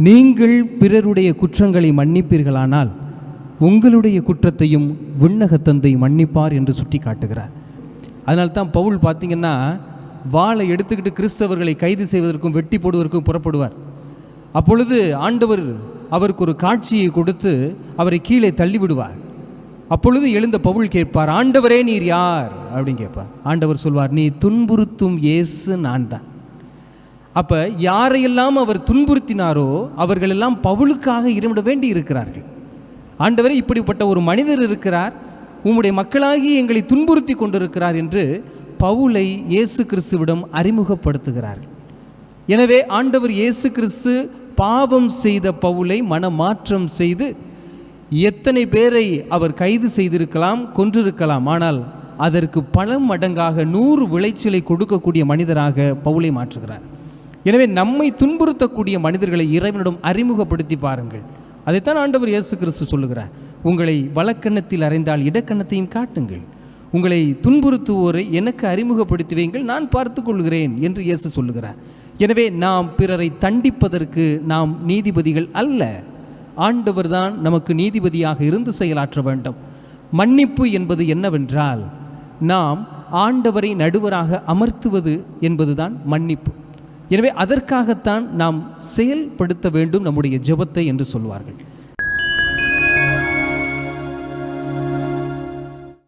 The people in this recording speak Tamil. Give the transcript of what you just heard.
நீங்கள் பிறருடைய குற்றங்களை மன்னிப்பீர்களானால் உங்களுடைய குற்றத்தையும் விண்ணக தந்தை மன்னிப்பார் என்று சுட்டி காட்டுகிறார். அதனால்தான் பவுல் பார்த்திங்கன்னா வாளை எடுத்துக்கிட்டு கிறிஸ்தவர்களை கைது செய்வதற்கும் வெட்டி போடுவதற்கும் புறப்படுவார். அப்பொழுது ஆண்டவர் அவருக்கு ஒரு காட்சியை கொடுத்து அவரை கீழே தள்ளிவிடுவார். அப்பொழுது எழுந்த பவுல் கேட்பார், ஆண்டவரே நீர் யார் அப்படின்னு கேட்பார். ஆண்டவர் சொல்வார், நீ துன்புறுத்தும் இயேசு நான் தான். அப்போ யாரையெல்லாம் அவர் துன்புறுத்தினாரோ அவர்களெல்லாம் பவுலுக்காக இடமிட வேண்டி இருக்கிறார்கள். ஆண்டவரே இப்படிப்பட்ட ஒரு மனிதர் இருக்கிறார், உம்முடைய மக்களாகி எங்களை துன்புறுத்தி கொண்டிருக்கிறார் என்று பவுலை இயேசு கிறிஸ்துவிடம் அறிமுகப்படுத்துகிறார்கள். எனவே ஆண்டவர் இயேசு கிறிஸ்து பாவம் செய்த பவுலை மனமாற்றம் செய்து எத்தனை பேரை அவர் கைது செய்திருக்கலாம், கொன்றிருக்கலாம், ஆனால் அதற்கு பல மடங்காக 100 விளைச்சலை கொடுக்கக்கூடிய மனிதராக பவுலை மாற்றுகிறார். எனவே நம்மை துன்புறுத்தக்கூடிய மனிதர்களை இறைவனிடம் அறிமுகப்படுத்தி பாருங்கள். அதைத்தான் ஆண்டவர் இயேசு கிறிஸ்து சொல்லுகிறார். உங்களை வலக்கண்ணத்தில் அறைந்தால் இடக்கண்ணத்தையும் காட்டுங்கள், உங்களை துன்புறுத்துவோரை எனக்கு அறிமுகப்படுத்தி வைங்கள், நான் பார்த்து கொள்கிறேன் என்று இயேசு சொல்லுகிறார். எனவே நாம் பிறரை தண்டிப்பதற்கு நாம் நீதிபதிகள் அல்ல, ஆண்டவர் தான் நமக்கு நீதிபதியாக இருந்து செயலாற்ற வேண்டும். மன்னிப்பு என்பது என்னவென்றால் நாம் ஆண்டவரை நடுவராக அமர்த்துவது என்பதுதான் மன்னிப்பு. எனவே அதற்காகத்தான் நாம் செயல்படுத்த வேண்டும் நம்முடைய ஜெபத்தை என்று சொல்வார்கள்.